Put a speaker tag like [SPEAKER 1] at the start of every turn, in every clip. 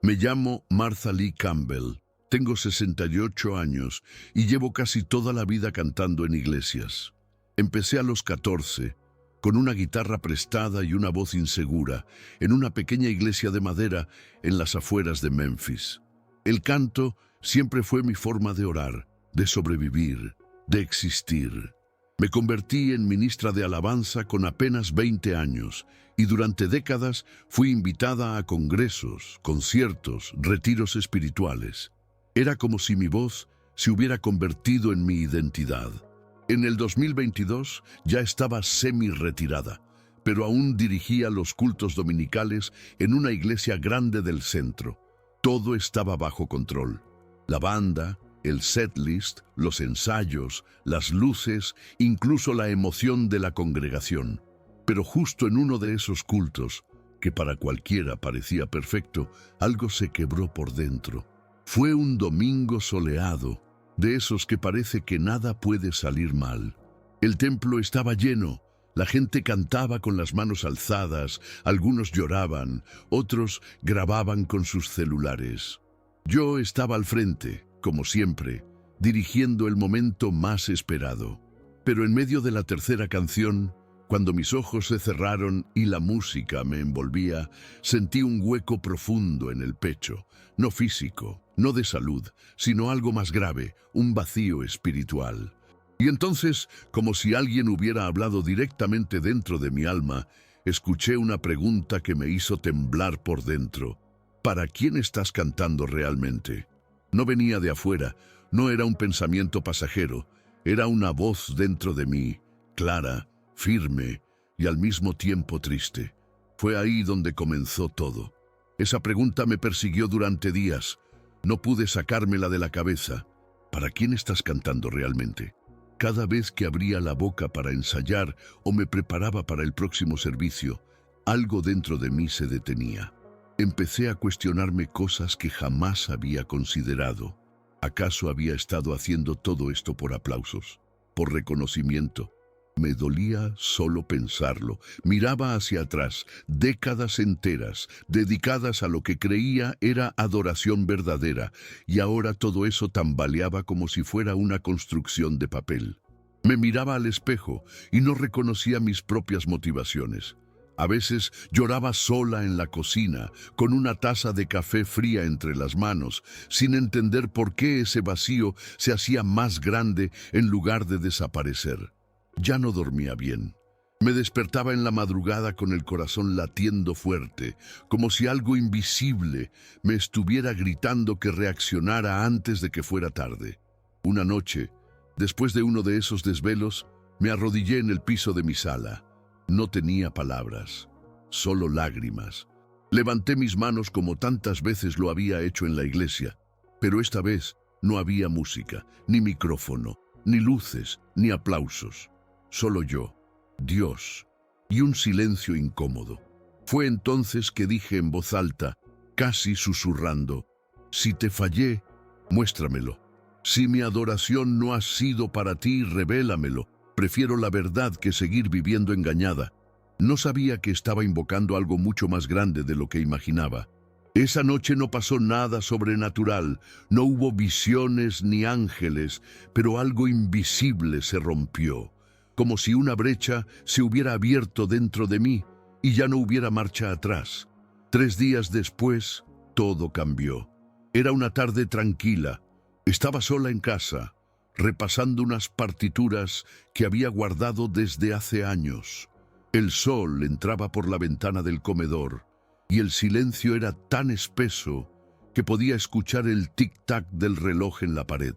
[SPEAKER 1] Me llamo Martha Lee Campbell, tengo 68 años y llevo casi toda la vida cantando en iglesias. Empecé a los 14, con una guitarra prestada y una voz insegura, en una pequeña iglesia de madera en las afueras de Memphis. El canto siempre fue mi forma de orar, de sobrevivir, de existir. Me convertí en ministra de alabanza con apenas 20 años y durante décadas fui invitada a congresos, conciertos, retiros espirituales. Era como si mi voz se hubiera convertido en mi identidad. En el 2022 ya estaba semi-retirada, pero aún dirigía los cultos dominicales en una iglesia grande del centro. Todo estaba bajo control. La banda, el setlist, los ensayos, las luces, incluso la emoción de la congregación. Pero justo en uno de esos cultos, que para cualquiera parecía perfecto, algo se quebró por dentro. Fue un domingo soleado, de esos que parece que nada puede salir mal. El templo estaba lleno, la gente cantaba con las manos alzadas, algunos lloraban, otros grababan con sus celulares. Yo estaba al frente, como siempre, dirigiendo el momento más esperado. Pero en medio de la tercera canción, cuando mis ojos se cerraron y la música me envolvía, sentí un hueco profundo en el pecho, no físico, no de salud, sino algo más grave, un vacío espiritual. Y entonces, como si alguien hubiera hablado directamente dentro de mi alma, escuché una pregunta que me hizo temblar por dentro. ¿Para quién estás cantando realmente? No venía de afuera, no era un pensamiento pasajero, era una voz dentro de mí, clara, firme y al mismo tiempo triste. Fue ahí donde comenzó todo. Esa pregunta me persiguió durante días. No pude sacármela de la cabeza. ¿Para quién estás cantando realmente? Cada vez que abría la boca para ensayar o me preparaba para el próximo servicio, algo dentro de mí se detenía. Empecé a cuestionarme cosas que jamás había considerado. ¿Acaso había estado haciendo todo esto por aplausos, por reconocimiento? Me dolía solo pensarlo. Miraba hacia atrás, décadas enteras, dedicadas a lo que creía era adoración verdadera, y ahora todo eso tambaleaba como si fuera una construcción de papel. Me miraba al espejo y no reconocía mis propias motivaciones. A veces lloraba sola en la cocina, con una taza de café fría entre las manos, sin entender por qué ese vacío se hacía más grande en lugar de desaparecer. Ya no dormía bien. Me despertaba en la madrugada con el corazón latiendo fuerte, como si algo invisible me estuviera gritando que reaccionara antes de que fuera tarde. Una noche, después de uno de esos desvelos, me arrodillé en el piso de mi sala. No tenía palabras, solo lágrimas. Levanté mis manos como tantas veces lo había hecho en la iglesia, pero esta vez no había música, ni micrófono, ni luces, ni aplausos. Solo yo, Dios, y un silencio incómodo. Fue entonces que dije en voz alta, casi susurrando, si te fallé, muéstramelo. Si mi adoración no ha sido para ti, revélamelo. Prefiero la verdad que seguir viviendo engañada. No sabía que estaba invocando algo mucho más grande de lo que imaginaba. Esa noche no pasó nada sobrenatural, no hubo visiones ni ángeles, pero algo invisible se rompió, como si una brecha se hubiera abierto dentro de mí y ya no hubiera marcha atrás. 3 días después, todo cambió. Era una tarde tranquila. Estaba sola en casa, repasando unas partituras que había guardado desde hace años. El sol entraba por la ventana del comedor y el silencio era tan espeso que podía escuchar el tic-tac del reloj en la pared.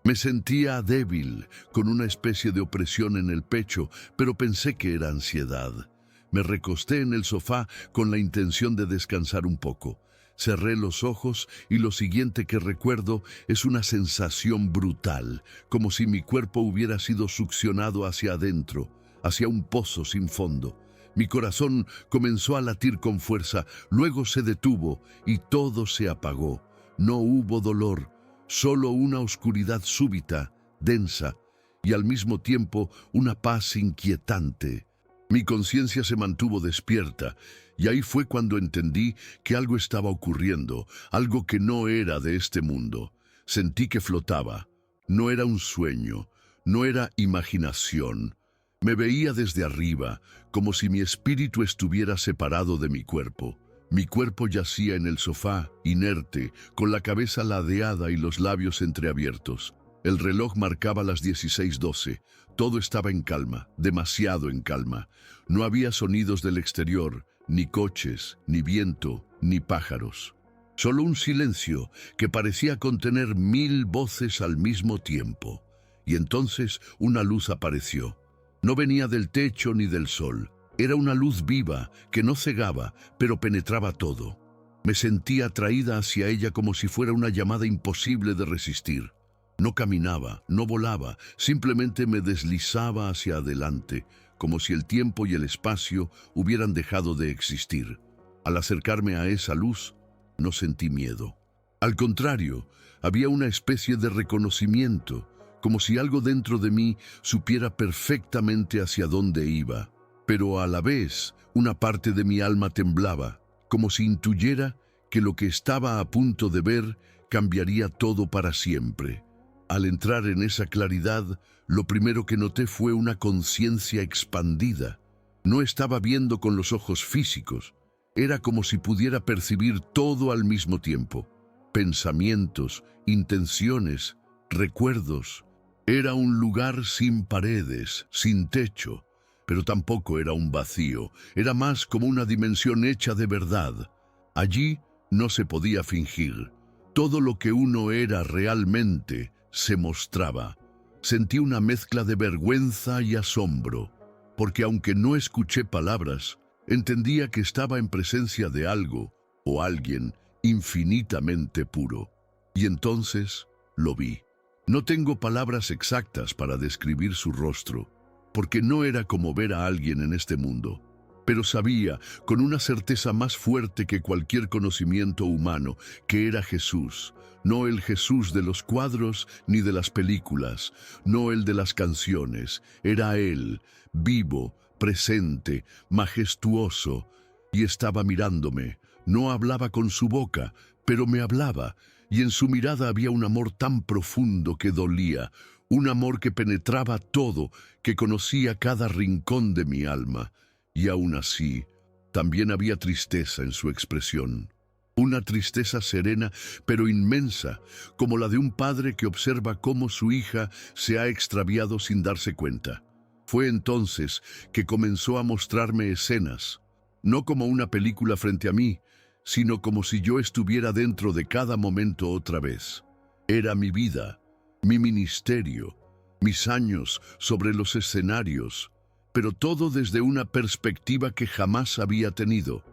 [SPEAKER 1] Me sentía débil, con una especie de opresión en el pecho, pero pensé que era ansiedad. Me recosté en el sofá con la intención de descansar un poco. Cerré los ojos y lo siguiente que recuerdo es una sensación brutal, como si mi cuerpo hubiera sido succionado hacia adentro, hacia un pozo sin fondo. Mi corazón comenzó a latir con fuerza, luego se detuvo y todo se apagó. No hubo dolor, solo una oscuridad súbita, densa, y al mismo tiempo una paz inquietante. Mi conciencia se mantuvo despierta Y ahí fue cuando entendí que algo estaba ocurriendo, algo que no era de este mundo. Sentí que flotaba. No era un sueño, no era imaginación. Me veía desde arriba, como si mi espíritu estuviera separado de mi cuerpo. Mi cuerpo yacía en el sofá, inerte, con la cabeza ladeada y los labios entreabiertos. El reloj marcaba las 16:12. Todo estaba en calma, demasiado en calma. No había sonidos del exterior, ni coches, ni viento, ni pájaros. Solo un silencio que parecía contener 1000 voces al mismo tiempo. Y entonces una luz apareció. No venía del techo ni del sol. Era una luz viva que no cegaba, pero penetraba todo. Me sentía atraída hacia ella como si fuera una llamada imposible de resistir. No caminaba, no volaba, simplemente me deslizaba hacia adelante, como si el tiempo y el espacio hubieran dejado de existir. Al acercarme a esa luz, no sentí miedo. Al contrario, había una especie de reconocimiento, como si algo dentro de mí supiera perfectamente hacia dónde iba. Pero a la vez, una parte de mi alma temblaba, como si intuyera que lo que estaba a punto de ver cambiaría todo para siempre. Al entrar en esa claridad, lo primero que noté fue una conciencia expandida. No estaba viendo con los ojos físicos. Era como si pudiera percibir todo al mismo tiempo. Pensamientos, intenciones, recuerdos. Era un lugar sin paredes, sin techo, pero tampoco era un vacío. Era más como una dimensión hecha de verdad. Allí no se podía fingir. Todo lo que uno era realmente se mostraba. Sentí una mezcla de vergüenza y asombro, porque aunque no escuché palabras, entendía que estaba en presencia de algo o alguien infinitamente puro. Y entonces lo vi. No tengo palabras exactas para describir su rostro, porque no era como ver a alguien en este mundo. Pero sabía, con una certeza más fuerte que cualquier conocimiento humano, que era Jesús. No el Jesús de los cuadros ni de las películas, no el de las canciones. Era Él, vivo, presente, majestuoso, y estaba mirándome. No hablaba con su boca, pero me hablaba, y en su mirada había un amor tan profundo que dolía, un amor que penetraba todo, que conocía cada rincón de mi alma. Y aún así, también había tristeza en su expresión. Una tristeza serena, pero inmensa, como la de un padre que observa cómo su hija se ha extraviado sin darse cuenta. Fue entonces que comenzó a mostrarme escenas, no como una película frente a mí, sino como si yo estuviera dentro de cada momento otra vez. Era mi vida, mi ministerio, mis años sobre los escenarios, pero todo desde una perspectiva que jamás había tenido.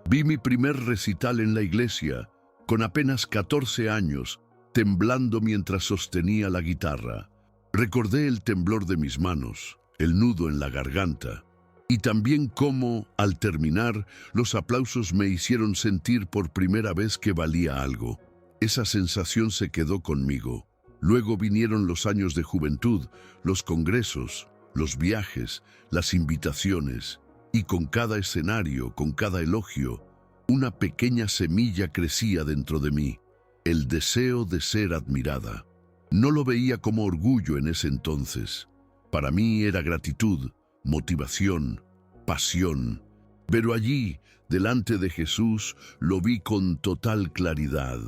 [SPEAKER 1] Vi mi primer recital en la iglesia, con apenas 14 años, temblando mientras sostenía la guitarra. Recordé el temblor de mis manos, el nudo en la garganta, y también cómo, al terminar, los aplausos me hicieron sentir por primera vez que valía algo. Esa sensación se quedó conmigo. Luego vinieron los años de juventud, los congresos, los viajes, las invitaciones, y con cada escenario, con cada elogio, una pequeña semilla crecía dentro de mí, el deseo de ser admirada. No lo veía como orgullo en ese entonces. Para mí era gratitud, motivación, pasión. Pero allí, delante de Jesús, lo vi con total claridad.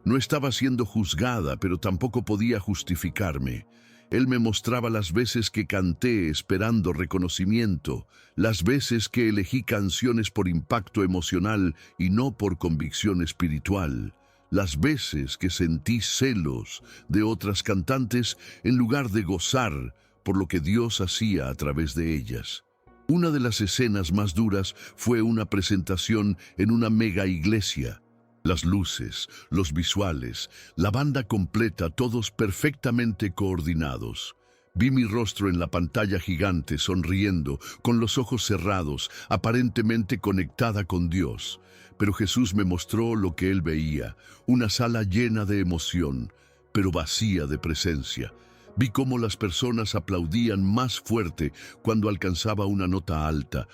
[SPEAKER 1] No estaba siendo juzgada, pero tampoco podía justificarme. Él me mostraba las veces que canté esperando reconocimiento, las veces que elegí canciones por impacto emocional y no por convicción espiritual, las veces que sentí celos de otras cantantes en lugar de gozar por lo que Dios hacía a través de ellas. Una de las escenas más duras fue una presentación en una mega iglesia. Las luces, los visuales, la banda completa, todos perfectamente coordinados. Vi mi rostro en la pantalla gigante, sonriendo, con los ojos cerrados, aparentemente conectada con Dios. Pero Jesús me mostró lo que él veía, una sala llena de emoción, pero vacía de presencia. Vi cómo las personas aplaudían más fuerte cuando alcanzaba una nota alta,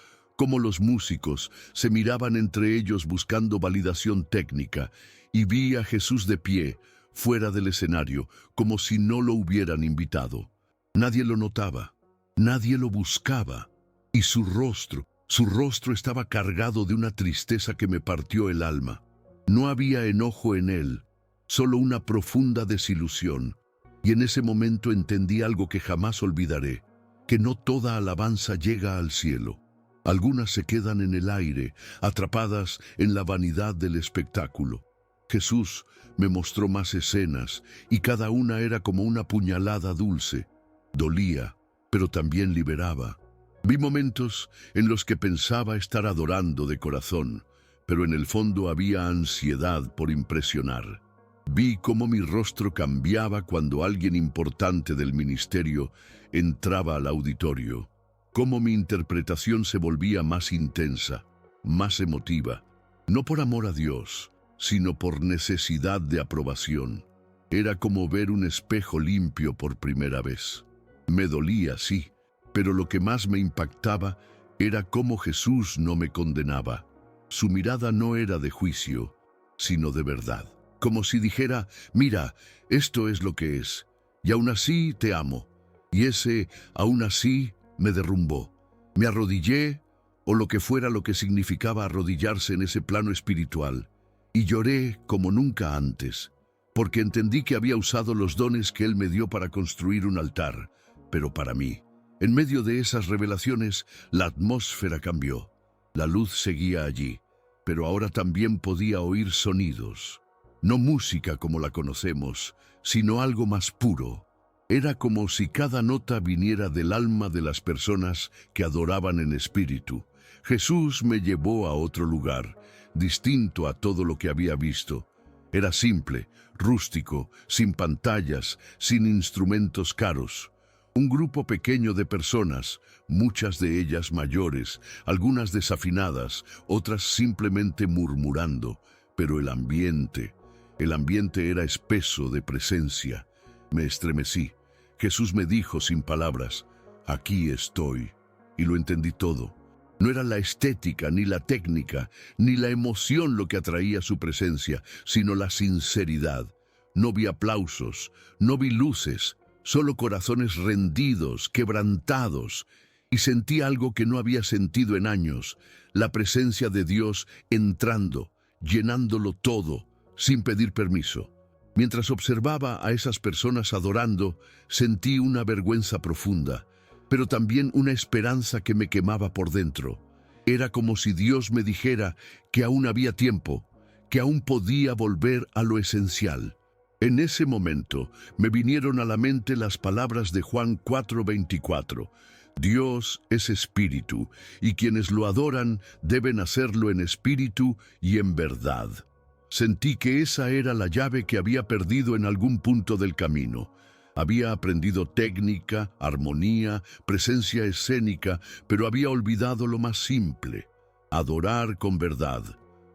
[SPEAKER 1] cómo los músicos se miraban entre ellos buscando validación técnica, y vi a Jesús de pie, fuera del escenario, como si no lo hubieran invitado. Nadie lo notaba, nadie lo buscaba, y su rostro estaba cargado de una tristeza que me partió el alma. No había enojo en él, solo una profunda desilusión. Y en ese momento entendí algo que jamás olvidaré, que no toda alabanza llega al cielo. Algunas se quedan en el aire, atrapadas en la vanidad del espectáculo. Jesús me mostró más escenas, y cada una era como una puñalada dulce. Dolía, pero también liberaba. Vi momentos en los que pensaba estar adorando de corazón, pero en el fondo había ansiedad por impresionar. Vi cómo mi rostro cambiaba cuando alguien importante del ministerio entraba al auditorio, cómo mi interpretación se volvía más intensa, más emotiva, no por amor a Dios, sino por necesidad de aprobación. Era como ver un espejo limpio por primera vez. Me dolía, sí, pero lo que más me impactaba era cómo Jesús no me condenaba. Su mirada no era de juicio, sino de verdad. Como si dijera, mira, esto es lo que es, y aún así te amo. Y ese aún así me derrumbó. Me arrodillé, o lo que fuera lo que significaba arrodillarse en ese plano espiritual, y lloré como nunca antes, porque entendí que había usado los dones que Él me dio para construir un altar, pero para mí. En medio de esas revelaciones, la atmósfera cambió. La luz seguía allí, pero ahora también podía oír sonidos. No música como la conocemos, sino algo más puro. Era como si cada nota viniera del alma de las personas que adoraban en espíritu. Jesús me llevó a otro lugar, distinto a todo lo que había visto. Era simple, rústico, sin pantallas, sin instrumentos caros. Un grupo pequeño de personas, muchas de ellas mayores, algunas desafinadas, otras simplemente murmurando, pero el ambiente era espeso de presencia. Me estremecí. Jesús me dijo sin palabras, aquí estoy, y lo entendí todo. No era la estética, ni la técnica, ni la emoción lo que atraía su presencia, sino la sinceridad. No vi aplausos, no vi luces, solo corazones rendidos, quebrantados, y sentí algo que no había sentido en años, la presencia de Dios entrando, llenándolo todo, sin pedir permiso. Mientras observaba a esas personas adorando, sentí una vergüenza profunda, pero también una esperanza que me quemaba por dentro. Era como si Dios me dijera que aún había tiempo, que aún podía volver a lo esencial. En ese momento me vinieron a la mente las palabras de Juan 4:24. Dios es espíritu, y quienes lo adoran deben hacerlo en espíritu y en verdad. Sentí que esa era la llave que había perdido en algún punto del camino. Había aprendido técnica, armonía, presencia escénica, pero había olvidado lo más simple: adorar con verdad.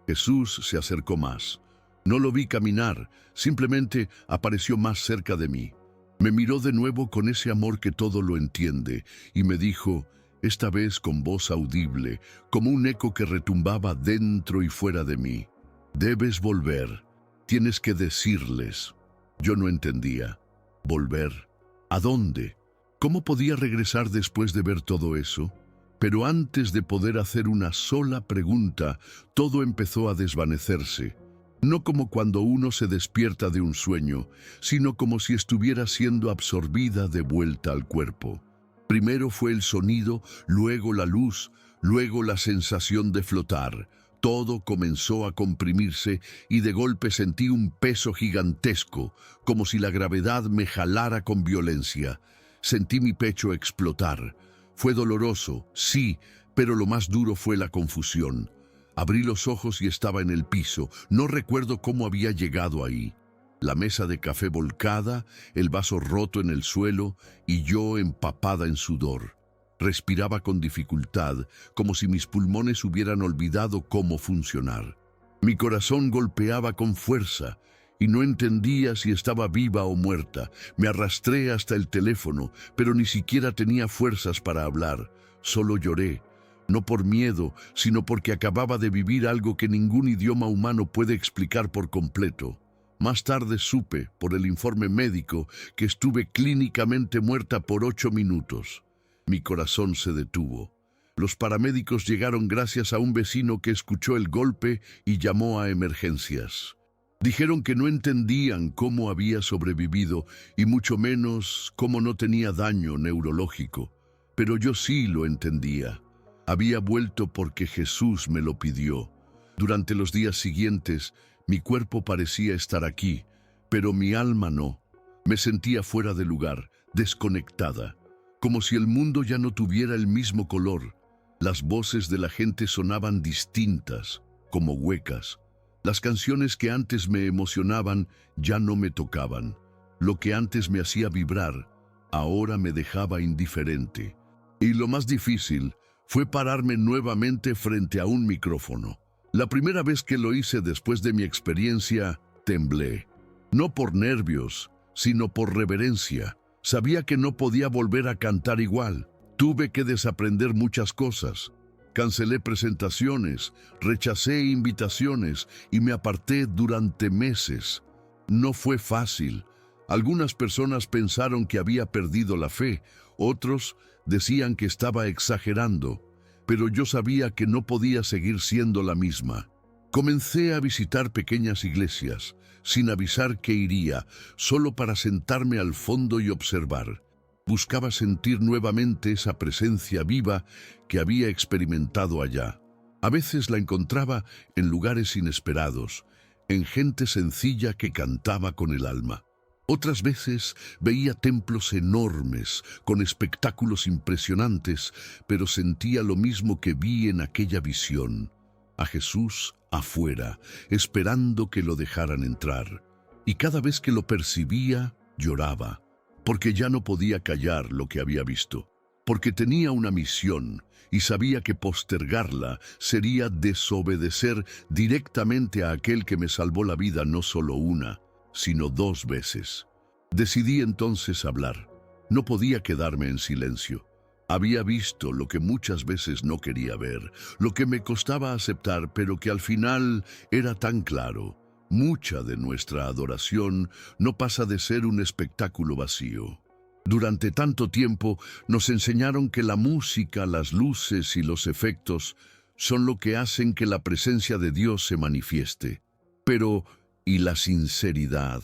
[SPEAKER 1] Jesús se acercó más. No lo vi caminar, simplemente apareció más cerca de mí. Me miró de nuevo con ese amor que todo lo entiende, y me dijo, esta vez con voz audible, como un eco que retumbaba dentro y fuera de mí: debes volver, tienes que decirles. Yo no entendía. ¿Volver? ¿A dónde? ¿Cómo podía regresar después de ver todo eso? Pero antes de poder hacer una sola pregunta, todo empezó a desvanecerse. No como cuando uno se despierta de un sueño, sino como si estuviera siendo absorbida de vuelta al cuerpo. Primero fue el sonido, luego la luz, luego la sensación de flotar. Todo comenzó a comprimirse y de golpe sentí un peso gigantesco, como si la gravedad me jalara con violencia. Sentí mi pecho explotar. Fue doloroso, sí, pero lo más duro fue la confusión. Abrí los ojos y estaba en el piso. No recuerdo cómo había llegado ahí. La mesa de café volcada, el vaso roto en el suelo y yo empapada en sudor. Respiraba con dificultad, como si mis pulmones hubieran olvidado cómo funcionar. Mi corazón golpeaba con fuerza y no entendía si estaba viva o muerta. Me arrastré hasta el teléfono, pero ni siquiera tenía fuerzas para hablar. Solo lloré. no por miedo, sino porque acababa de vivir algo que ningún idioma humano puede explicar por completo. Más tarde supe, por el informe médico, que estuve clínicamente muerta por 8 minutos. Mi corazón se detuvo. Los paramédicos llegaron gracias a un vecino que escuchó el golpe y llamó a emergencias. Dijeron que no entendían cómo había sobrevivido y mucho menos cómo no tenía daño neurológico. Pero yo sí lo entendía. Había vuelto porque Jesús me lo pidió. Durante los días siguientes, mi cuerpo parecía estar aquí, pero mi alma no. Me sentía fuera de lugar, desconectada, como si el mundo ya no tuviera el mismo color. Las voces de la gente sonaban distintas, como huecas. Las canciones que antes me emocionaban ya no me tocaban. Lo que antes me hacía vibrar, ahora me dejaba indiferente. Y lo más difícil fue pararme nuevamente frente a un micrófono. La primera vez que lo hice después de mi experiencia, temblé. No por nervios, sino por reverencia. Sabía que no podía volver a cantar igual. Tuve que desaprender muchas cosas. Cancelé presentaciones, rechacé invitaciones y me aparté durante meses. No fue fácil. Algunas personas pensaron que había perdido la fe, otros decían que estaba exagerando, pero yo sabía que no podía seguir siendo la misma. Comencé a visitar pequeñas iglesias, sin avisar que iría, solo para sentarme al fondo y observar. Buscaba sentir nuevamente esa presencia viva que había experimentado allá. A veces la encontraba en lugares inesperados, en gente sencilla que cantaba con el alma. Otras veces veía templos enormes, con espectáculos impresionantes, pero sentía lo mismo que vi en aquella visión. A Jesús afuera, esperando que lo dejaran entrar. Y cada vez que lo percibía, lloraba, porque ya no podía callar lo que había visto, porque tenía una misión y sabía que postergarla sería desobedecer directamente a aquel que me salvó la vida no solo una, sino 2 veces. Decidí entonces hablar. No podía quedarme en silencio. Había visto lo que muchas veces no quería ver, lo que me costaba aceptar, pero que al final era tan claro. Mucha de nuestra adoración no pasa de ser un espectáculo vacío. Durante tanto tiempo nos enseñaron que la música, las luces y los efectos son lo que hacen que la presencia de Dios se manifieste. Pero, ¿y la sinceridad?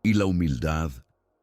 [SPEAKER 1] ¿Y la humildad?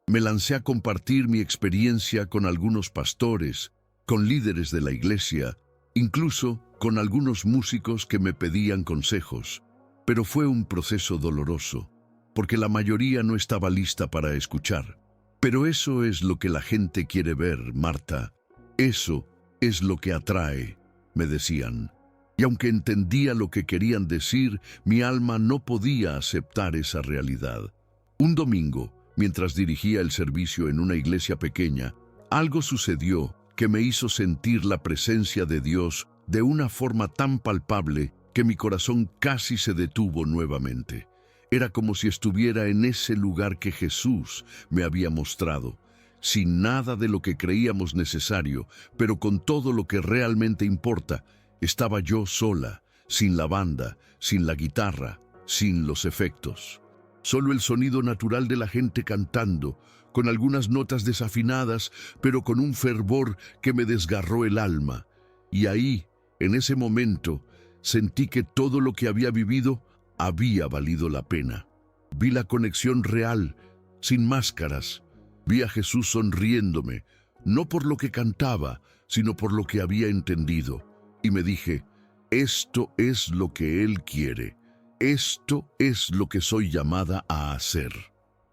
[SPEAKER 1] Me lancé a compartir mi experiencia con algunos pastores, con líderes de la iglesia, incluso con algunos músicos que me pedían consejos. Pero fue un proceso doloroso, porque la mayoría no estaba lista para escuchar. Pero eso es lo que la gente quiere ver, Marta. Eso es lo que atrae, me decían. Y aunque entendía lo que querían decir, mi alma no podía aceptar esa realidad. Un domingo, mientras dirigía el servicio en una iglesia pequeña, algo sucedió que me hizo sentir la presencia de Dios de una forma tan palpable que mi corazón casi se detuvo nuevamente. Era como si estuviera en ese lugar que Jesús me había mostrado, sin nada de lo que creíamos necesario, pero con todo lo que realmente importa. Estaba yo sola, sin la banda, sin la guitarra, sin los efectos. Solo el sonido natural de la gente cantando, con algunas notas desafinadas, pero con un fervor que me desgarró el alma. Y ahí, en ese momento, sentí que todo lo que había vivido había valido la pena. Vi la conexión real, sin máscaras. Vi a Jesús sonriéndome, no por lo que cantaba, sino por lo que había entendido. Y me dije, esto es lo que Él quiere. Esto es lo que soy llamada a hacer.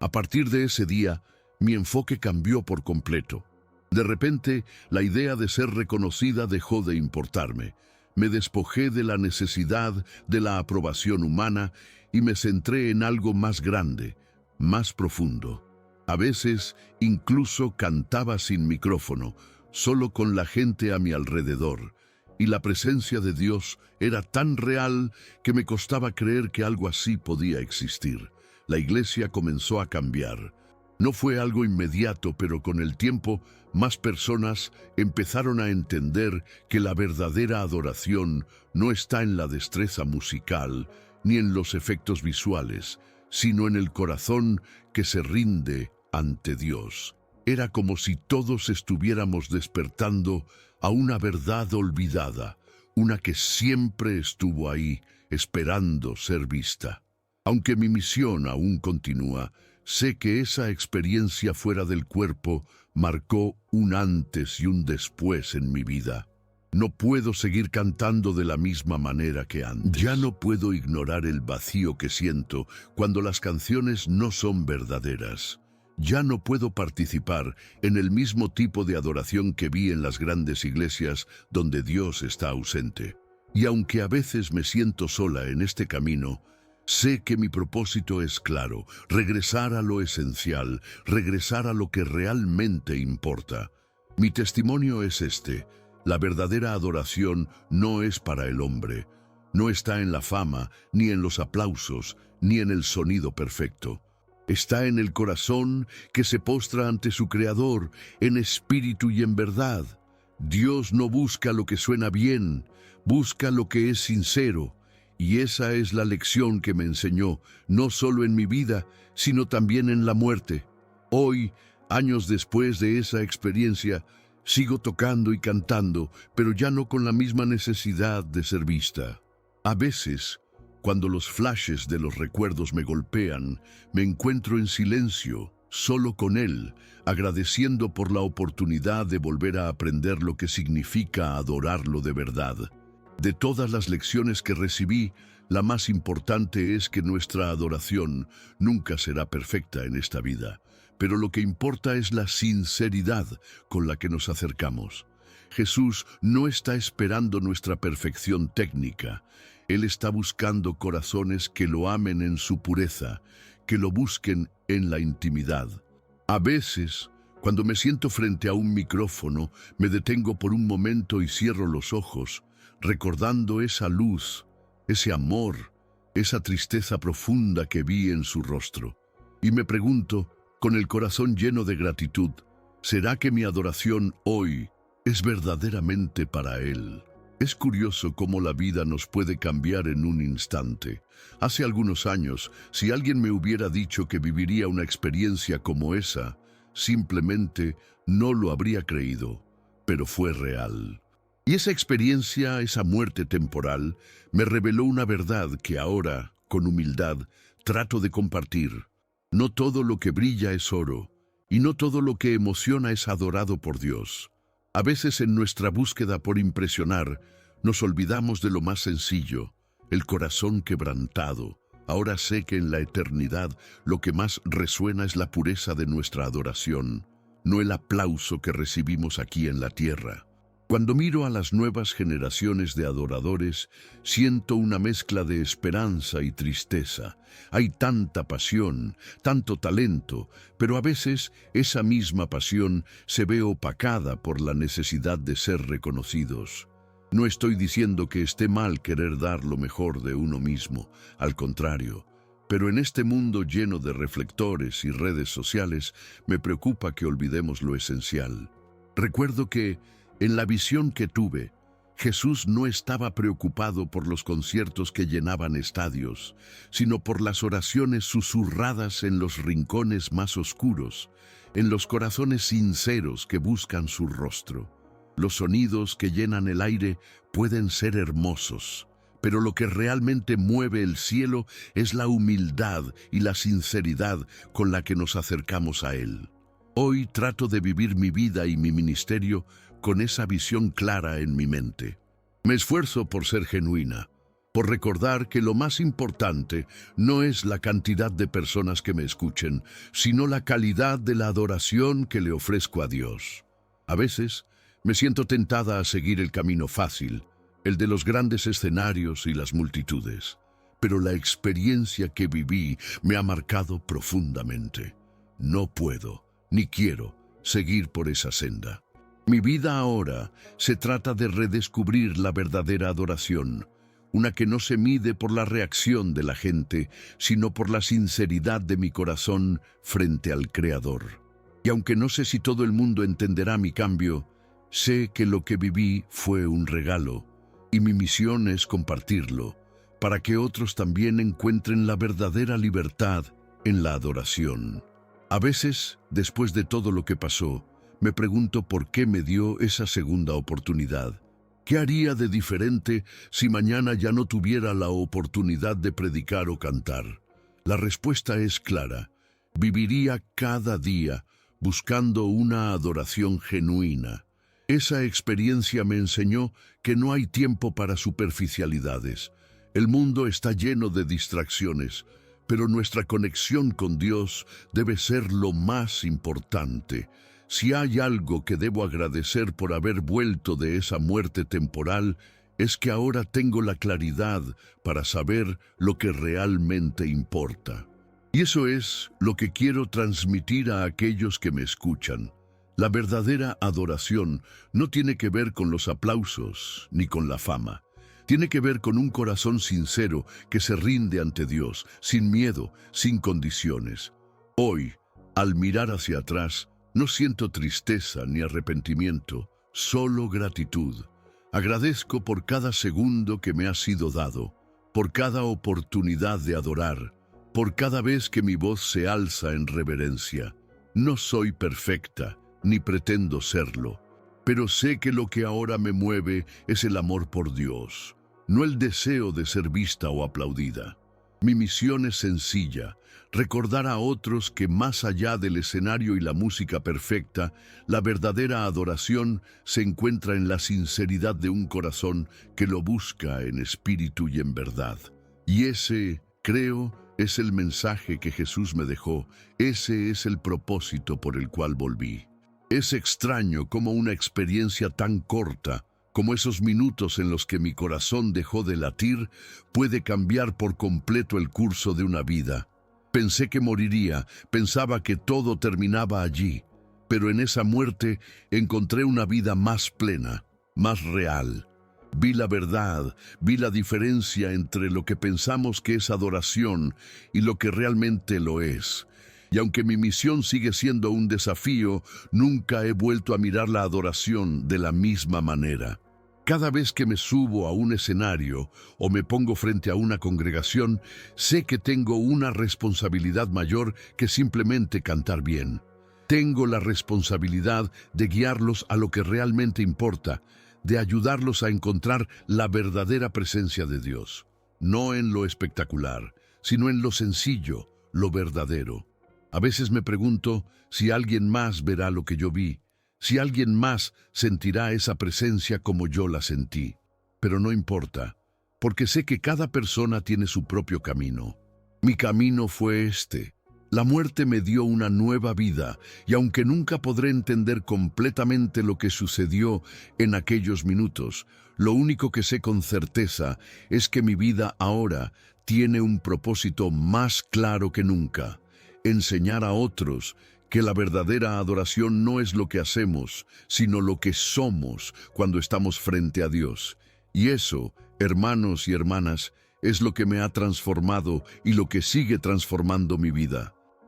[SPEAKER 1] A partir de ese día, mi enfoque cambió por completo. De repente, la idea de ser reconocida dejó de importarme. Me despojé de la necesidad de la aprobación humana y me centré en algo más grande, más profundo. A veces, incluso cantaba sin micrófono, solo con la gente a mi alrededor. Y la presencia de Dios era tan real que me costaba creer que algo así podía existir. La iglesia comenzó a cambiar. No fue algo inmediato, pero con el tiempo más personas empezaron a entender que la verdadera adoración no está en la destreza musical ni en los efectos visuales, sino en el corazón que se rinde ante Dios. Era como si todos estuviéramos despertando a una verdad olvidada, una que siempre estuvo ahí, esperando ser vista. Aunque mi misión aún continúa, sé que esa experiencia fuera del cuerpo marcó un antes y un después en mi vida. No puedo seguir cantando de la misma manera que antes. Ya no puedo ignorar el vacío que siento cuando las canciones no son verdaderas. Ya no puedo participar en el mismo tipo de adoración que vi en las grandes iglesias donde Dios está ausente. Y aunque a veces me siento sola en este camino, sé que mi propósito es claro: regresar a lo esencial, regresar a lo que realmente importa. Mi testimonio es este: la verdadera adoración no es para el hombre. No está en la fama, ni en los aplausos, ni en el sonido perfecto. Está en el corazón que se postra ante su Creador, en espíritu y en verdad. Dios no busca lo que suena bien, busca lo que es sincero. Y esa es la lección que me enseñó, no solo en mi vida, sino también en la muerte. Hoy, años después de esa experiencia, sigo tocando y cantando, pero ya no con la misma necesidad de ser vista. A veces, cuando los flashes de los recuerdos me golpean, me encuentro en silencio, solo con Él, agradeciendo por la oportunidad de volver a aprender lo que significa adorarlo de verdad. De todas las lecciones que recibí, la más importante es que nuestra adoración nunca será perfecta en esta vida, pero lo que importa es la sinceridad con la que nos acercamos. Jesús no está esperando nuestra perfección técnica. Él está buscando corazones que lo amen en su pureza, que lo busquen en la intimidad. A veces, cuando me siento frente a un micrófono, me detengo por un momento y cierro los ojos, recordando esa luz, ese amor, esa tristeza profunda que vi en su rostro. Y me pregunto, con el corazón lleno de gratitud, ¿será que mi adoración hoy es verdaderamente para Él? Es curioso cómo la vida nos puede cambiar en un instante. Hace algunos años, si alguien me hubiera dicho que viviría una experiencia como esa, simplemente no lo habría creído, pero fue real. Y esa experiencia, esa muerte temporal, me reveló una verdad que ahora, con humildad, trato de compartir. No todo lo que brilla es oro, y no todo lo que emociona es adorado por Dios. A veces en nuestra búsqueda por impresionar, nos olvidamos de lo más sencillo, el corazón quebrantado. Ahora sé que en la eternidad lo que más resuena es la pureza de nuestra adoración, no el aplauso que recibimos aquí en la tierra. Cuando miro a las nuevas generaciones de adoradores, siento una mezcla de esperanza y tristeza. Hay tanta pasión, tanto talento, pero a veces esa misma pasión se ve opacada por la necesidad de ser reconocidos. No estoy diciendo que esté mal querer dar lo mejor de uno mismo, al contrario, pero en este mundo lleno de reflectores y redes sociales, me preocupa que olvidemos lo esencial. Recuerdo que, en la visión que tuve, Jesús no estaba preocupado por los conciertos que llenaban estadios, sino por las oraciones susurradas en los rincones más oscuros, en los corazones sinceros que buscan su rostro. Los sonidos que llenan el aire pueden ser hermosos, pero lo que realmente mueve el cielo es la humildad y la sinceridad con la que nos acercamos a Él. Hoy trato de vivir mi vida y mi ministerio con esa visión clara en mi mente. Me esfuerzo por ser genuina, por recordar que lo más importante no es la cantidad de personas que me escuchen, sino la calidad de la adoración que le ofrezco a Dios. A veces me siento tentada a seguir el camino fácil, el de los grandes escenarios y las multitudes, pero la experiencia que viví me ha marcado profundamente. No puedo, ni quiero, seguir por esa senda. Mi vida ahora se trata de redescubrir la verdadera adoración, una que no se mide por la reacción de la gente, sino por la sinceridad de mi corazón frente al Creador. Y aunque no sé si todo el mundo entenderá mi cambio, sé que lo que viví fue un regalo, y mi misión es compartirlo, para que otros también encuentren la verdadera libertad en la adoración. A veces, después de todo lo que pasó, me pregunto por qué me dio esa segunda oportunidad. ¿Qué haría de diferente si mañana ya no tuviera la oportunidad de predicar o cantar? La respuesta es clara. Viviría cada día buscando una adoración genuina. Esa experiencia me enseñó que no hay tiempo para superficialidades. El mundo está lleno de distracciones, pero nuestra conexión con Dios debe ser lo más importante. Si hay algo que debo agradecer por haber vuelto de esa muerte temporal, es que ahora tengo la claridad para saber lo que realmente importa. Y eso es lo que quiero transmitir a aquellos que me escuchan. La verdadera adoración no tiene que ver con los aplausos ni con la fama. Tiene que ver con un corazón sincero que se rinde ante Dios, sin miedo, sin condiciones. Hoy, al mirar hacia atrás, no siento tristeza ni arrepentimiento, solo gratitud. Agradezco por cada segundo que me ha sido dado, por cada oportunidad de adorar, por cada vez que mi voz se alza en reverencia. No soy perfecta, ni pretendo serlo, pero sé que lo que ahora me mueve es el amor por Dios, no el deseo de ser vista o aplaudida. Mi misión es sencilla: recordar a otros que más allá del escenario y la música perfecta, la verdadera adoración se encuentra en la sinceridad de un corazón que lo busca en espíritu y en verdad. Y ese, creo, es el mensaje que Jesús me dejó. Ese es el propósito por el cual volví. Es extraño cómo una experiencia tan corta, como esos minutos en los que mi corazón dejó de latir, puede cambiar por completo el curso de una vida. Pensé que moriría, pensaba que todo terminaba allí, pero en esa muerte encontré una vida más plena, más real. Vi la verdad, vi la diferencia entre lo que pensamos que es adoración y lo que realmente lo es. Y aunque mi misión sigue siendo un desafío, nunca he vuelto a mirar la adoración de la misma manera. Cada vez que me subo a un escenario o me pongo frente a una congregación, sé que tengo una responsabilidad mayor que simplemente cantar bien. Tengo la responsabilidad de guiarlos a lo que realmente importa, de ayudarlos a encontrar la verdadera presencia de Dios. No en lo espectacular, sino en lo sencillo, lo verdadero. A veces me pregunto si alguien más verá lo que yo vi, si alguien más sentirá esa presencia como yo la sentí. Pero no importa, porque sé que cada persona tiene su propio camino. Mi camino fue este. La muerte me dio una nueva vida, y aunque nunca podré entender completamente lo que sucedió en aquellos minutos, lo único que sé con certeza es que mi vida ahora tiene un propósito más claro que nunca: enseñar a otros que la verdadera adoración no es lo que hacemos, sino lo que somos cuando estamos frente a Dios. Y eso, hermanos y hermanas, es lo que me ha transformado y lo que sigue transformando mi vida.